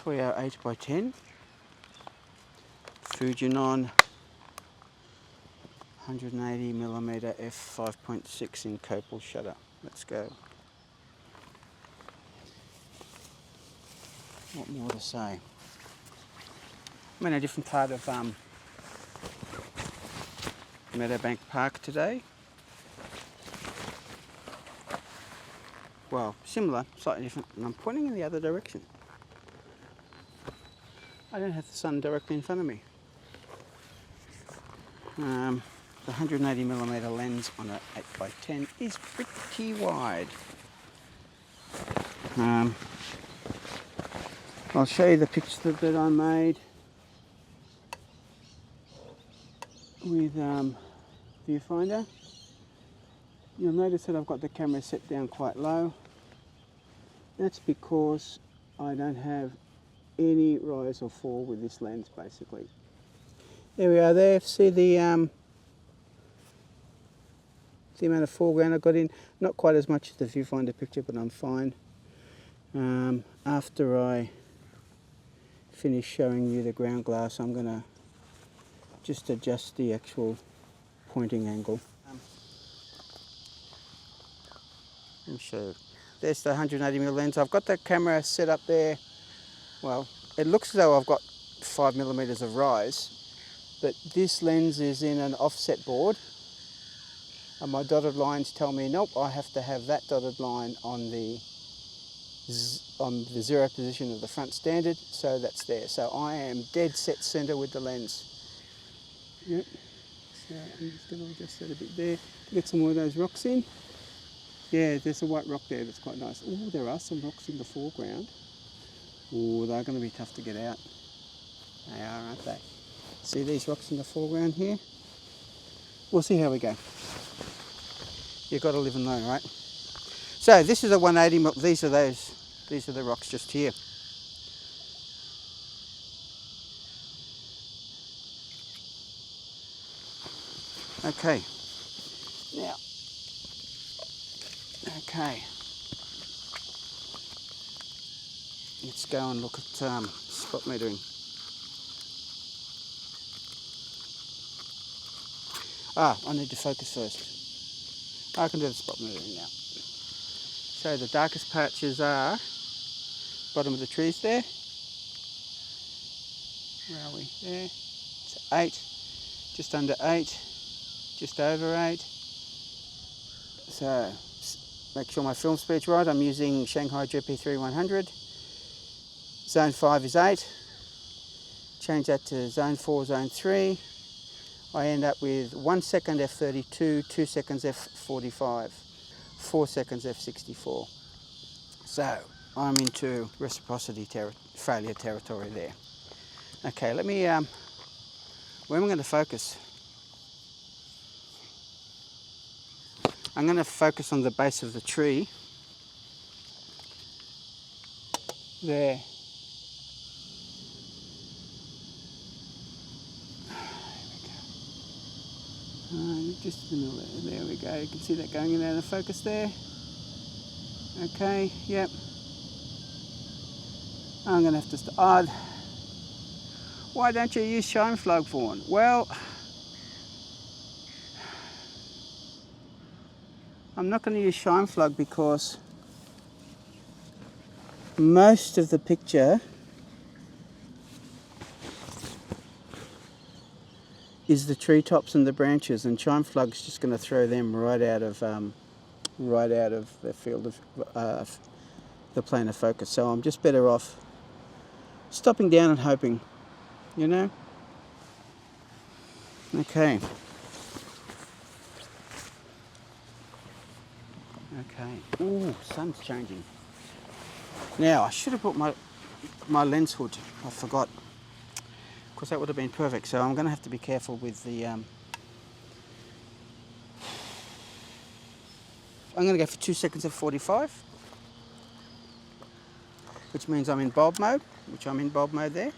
Toyo 8x10 Fujinon 180mm f5.6 in Copal shutter. Let's go. What more to say? I'm in a different part of Meadowbank Park today. Well, similar, slightly different, and I'm pointing in the other direction. I don't have the sun directly in front of me. The 180mm lens on an 8x10 is pretty wide. I'll show you the picture that I made with viewfinder. You'll notice that I've got the camera set down quite low. That's because I don't have any rise or fall with this lens, basically. There we are there. See the amount of foreground I got in. Not quite as much as the viewfinder picture, but I'm fine. After I finish showing you the ground glass, I'm going to just adjust the actual pointing angle. Let me show you. There's the 180mm lens. I've got the camera set up there. Well, it looks as though I've got 5mm of rise, but this lens is in an offset board, and my dotted lines tell me, nope, I have to have that dotted line on the zero position of the front standard, so that's there. So I am dead set center with the lens. Yep. So I'm just going to adjust that a bit there. Get some more of those rocks in. Yeah, there's a white rock there that's quite nice. Oh, there are some rocks in the foreground. Oh, they're going to be tough to get out. They are, aren't they? See these rocks in the foreground here? We'll see how we go. You've got to live and learn, right? So this is a 180. These are the rocks just here. Okay. Now. Okay. Let's go and look at spot metering. I need to focus first. I can do the spot metering now. So the darkest patches are bottom of the trees there. Where are we? There. It's 8, just under 8, just over 8. So make sure my film speed's right. I'm using Shanghai GP3 100. Zone 5 is 8. Change that to zone 4, zone 3. I end up with 1 second f32, 2 seconds f45, 4 seconds f64. So I'm into reciprocity failure territory there. Okay, let me, where am I going to focus? I'm going to focus on the base of the tree. There. Just in the middle there. There we go. You can see that going in and out of focus there. Okay, yep. I'm going to have to start. Why don't you use shine flug, Vaughan? Well, I'm not going to use shine flug because most of the picture is the treetops and the branches, and shine flug's just going to throw them right out of the field of the plane of focus. So I'm just better off stopping down and hoping, you know. Okay. Okay. Ooh, sun's changing. Now I should have brought my lens hood. I forgot. Of course, that would have been perfect. So I'm going to have to be careful with the. I'm going to go for 2 seconds of 45, which means I'm in bulb mode, which I'm in bulb mode there.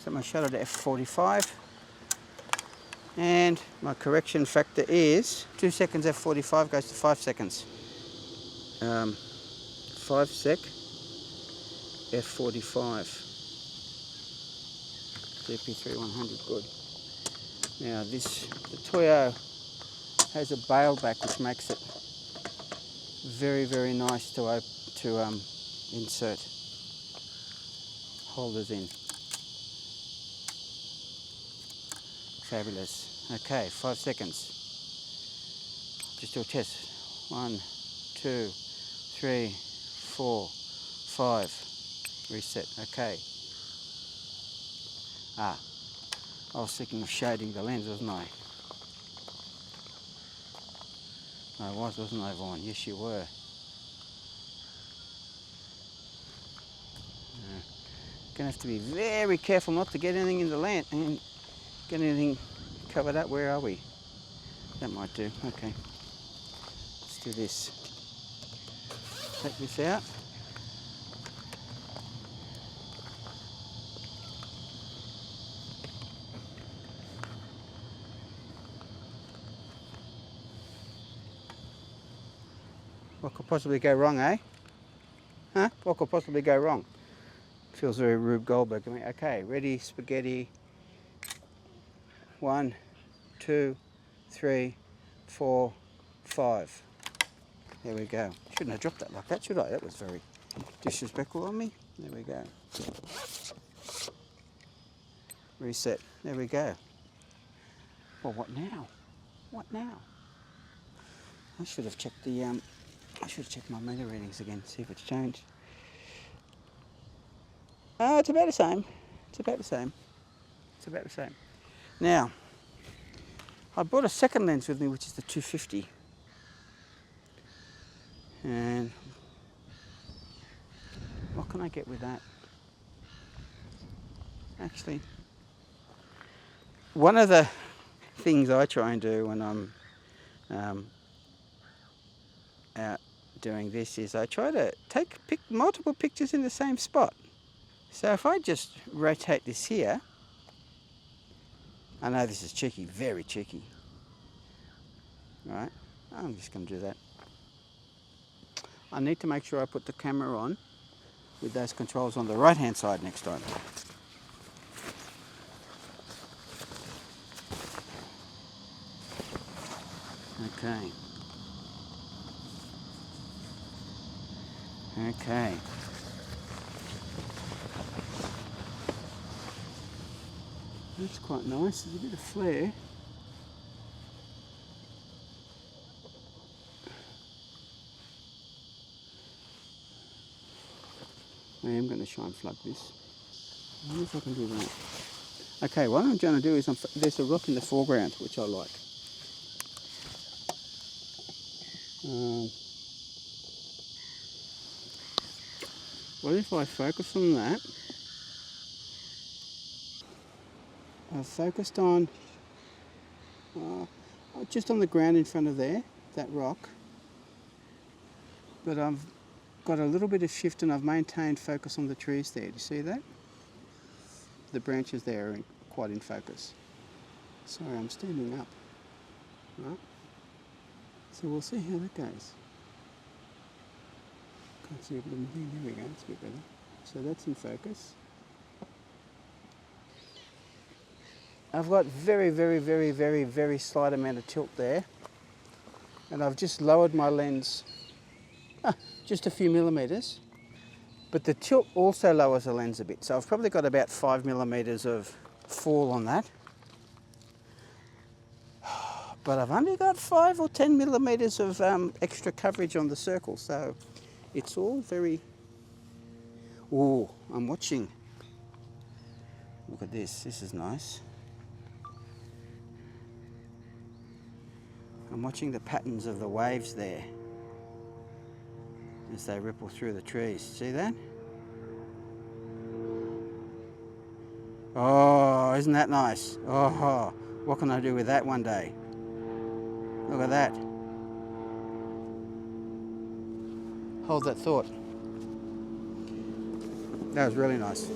Set my shutter to f45, and my correction factor is 2 seconds f45 goes to 5 seconds. 5 sec f45 GP3 100. Good. Now the Toyo has a bail back which makes it very nice to insert holders in. Fabulous. Okay, 5 seconds. Just do a test. 1, 2, 3, 4, 5. Reset. Okay. I was thinking of shading the lens, wasn't I? I was, wasn't I, Vaughn? Yes, you were. Gonna have to be very careful not to get anything in the lens and get anything covered up. Where are we? That might do. Okay. Let's do this. Take this out. What could possibly go wrong, eh? Huh? What could possibly go wrong? Feels very Rube Goldberg to me. Okay, ready, spaghetti. 1, 2, 3, 4, 5. There we go. Shouldn't have dropped that like that, should I? That was very disrespectful on me. There we go. Reset. There we go. Well, what now? What now? I should have checked the I should have checked my meter readings again, see if it's changed. Oh, it's about the same. It's about the same. It's about the same. Now, I brought a second lens with me, which is the 250. And what can I get with that? Actually, one of the things I try and do when I'm out doing this is I try to take multiple pictures in the same spot. So if I just rotate this here, I know this is cheeky, very cheeky. Right, I'm just going to do that. I need to make sure I put the camera on with those controls on the right hand side next time. Okay. Okay. That's quite nice. There's a bit of flare. I am going to shine flood this. I wonder if I can do that. Okay, what I'm going to do is there's a rock in the foreground which I like. What if I focus on that? I've focused on just on the ground in front of there, that rock. But I've got a little bit of shift and I've maintained focus on the trees there. Do you see that? The branches there are quite in focus. Sorry, I'm standing up. Right? So we'll see how that goes. Can't see a bit of thing. There we go, it's a bit better. So that's in focus. I've got very slight amount of tilt there. And I've just lowered my lens just a few millimeters. But the tilt also lowers the lens a bit. So I've probably got about 5 millimeters of fall on that. But I've only got 5 or 10 millimeters of extra coverage on the circle. So it's all very... Ooh, I'm watching. Look at this. This is nice. I'm watching the patterns of the waves there as they ripple through the trees. See that? Oh, isn't that nice? Oh, what can I do with that one day? Look at that. Hold that thought. That was really nice.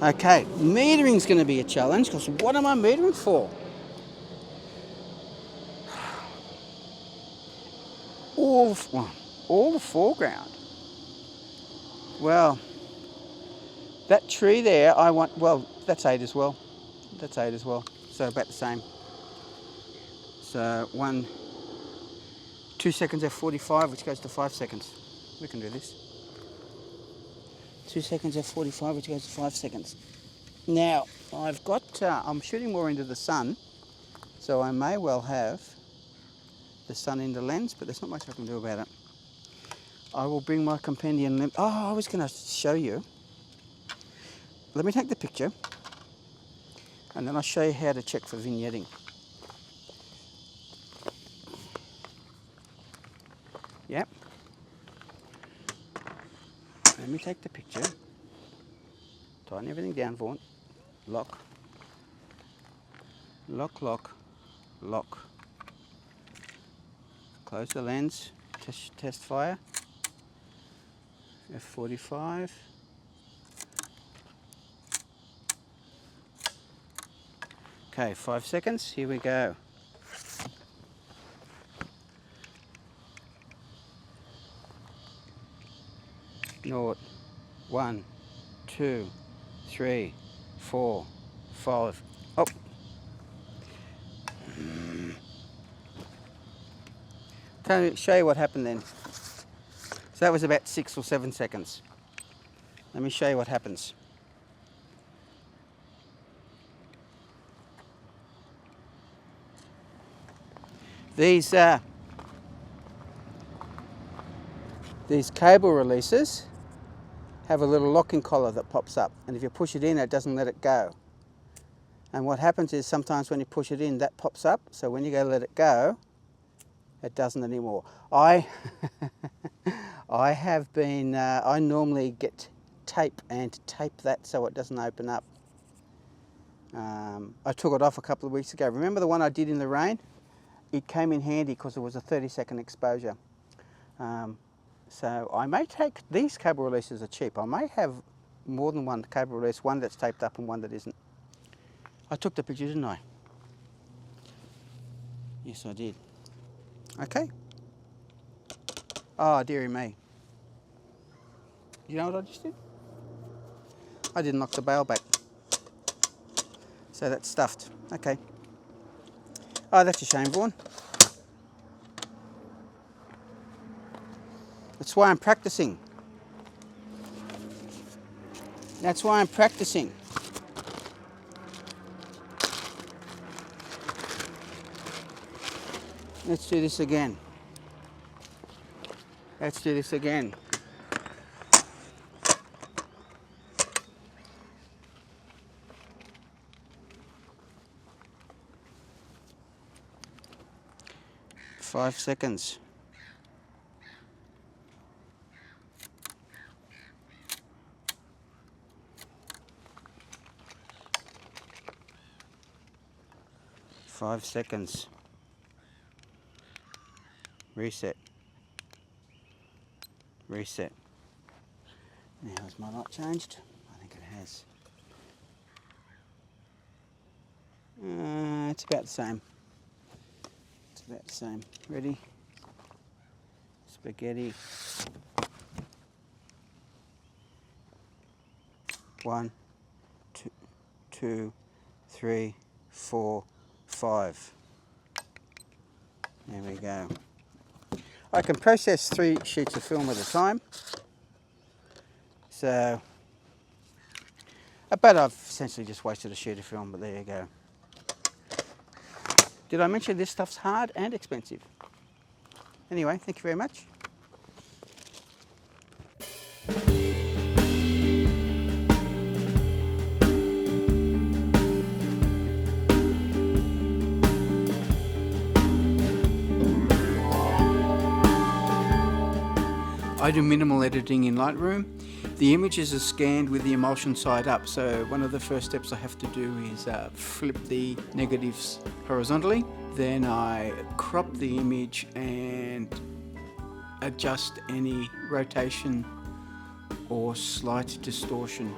Okay, metering's going to be a challenge because what am I metering for? all the foreground. Well, that tree there, well, that's 8 as well. That's 8 as well. So about the same. So 2 seconds f45, which goes to 5 seconds. We can do this. 2 seconds f45, which goes to 5 seconds. Now, I've got, I'm shooting more into the sun, so I may well have the sun in the lens, but there's not much I can do about it. I will bring my companion lens. Oh, I was going to show you. Let me take the picture, and then I'll show you how to check for vignetting. Yep. Let me take the picture. Tighten everything down, Vaughan. Lock. Lock, lock, lock. Close the lens. Test fire. F45. Okay, 5 seconds. Here we go. Naught, 1, 2, 3, 4, 5. Oh. Show you what happened then. So that was about 6 or 7 seconds. Let me show you what happens. These cable releases have a little locking collar that pops up, and if you push it in, it doesn't let it go. And what happens is sometimes when you push it in, that pops up, so when you go let it go, it doesn't anymore. I normally get tape and tape that so it doesn't open up. I took it off a couple of weeks ago. Remember the one I did in the rain? It came in handy because it was a 30-second exposure. So I may take, these cable releases are cheap. I may have more than one cable release, one that's taped up and one that isn't. I took the picture, didn't I? Yes, I did. Okay. Oh, dearie me. You know what I just did? I didn't knock the bail back. So that's stuffed. Okay. Oh, that's a shame, Vaughan. That's why I'm practicing. That's why I'm practicing. Let's do this again. Let's do this again. Five seconds. Five seconds. Reset. Reset. Now, has my light changed? I think it has. It's about the same. It's about the same. Ready? Spaghetti. 1, 2, 3, 4, 5. There we go. I can process 3 sheets of film at a time. So, but I've essentially just wasted a sheet of film, but there you go. Did I mention this stuff's hard and expensive? Anyway, thank you very much. I do minimal editing in Lightroom. The images are scanned with the emulsion side up, so one of the first steps I have to do is flip the negatives horizontally. Then I crop the image and adjust any rotation or slight distortion,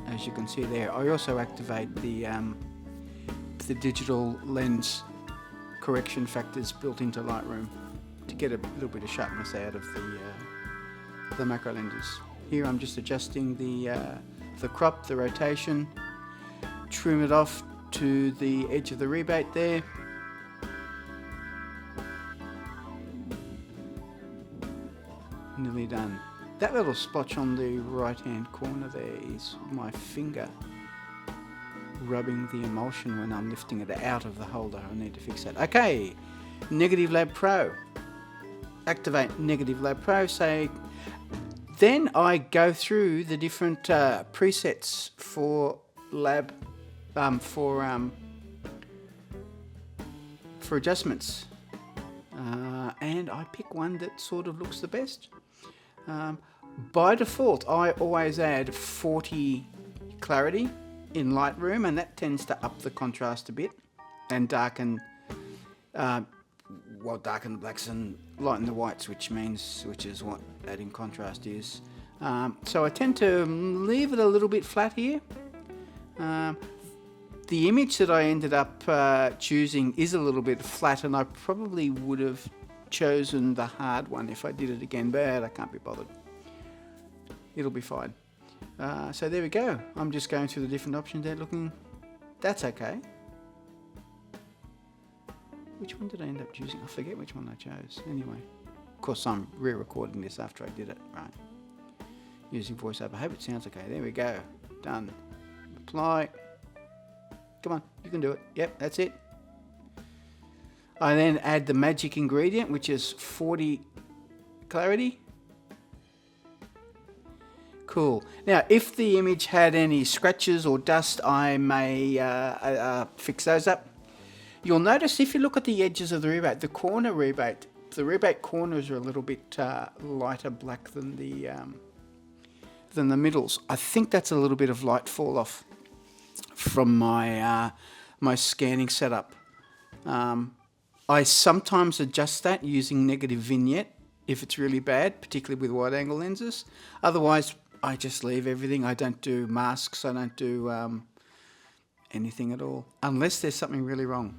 as you can see there. I also activate the digital lens correction factors built into Lightroom. to get a little bit of sharpness out of the macro lenses. Here I'm just adjusting the crop, the rotation, trim it off to the edge of the rebate there. Nearly done. That little splotch on the right hand corner there is my finger rubbing the emulsion when I'm lifting it out of the holder. I need to fix that. Okay, Negative Lab Pro. Activate Negative Lab Pro. Say, then I go through the different presets for lab for adjustments, and I pick one that sort of looks the best. By default, I always add 40 clarity in Lightroom, and that tends to up the contrast a bit and darken, darken the blacks and lighten the whites, which is what adding contrast is. So I tend to leave it a little bit flat here. The image that I ended up choosing is a little bit flat, and I probably would have chosen the hard one if I did it again, but I can't be bothered. It'll be fine. So there we go. I'm just going through the different options there looking. That's okay. Which one did I end up choosing? I forget which one I chose. Anyway, of course I'm re-recording this after I did it. Right. Using VoiceOver. I hope it sounds okay. There we go. Done. Apply. Come on, you can do it. Yep, that's it. I then add the magic ingredient, which is 40 clarity. Cool. Now, if the image had any scratches or dust, I may fix those up. You'll notice if you look at the edges of the rebate, the rebate corners are a little bit lighter black than the middles. I think that's a little bit of light fall off from my my scanning setup. I sometimes adjust that using negative vignette if it's really bad, particularly with wide angle lenses. Otherwise, I just leave everything. I don't do masks. I don't do anything at all, unless there's something really wrong.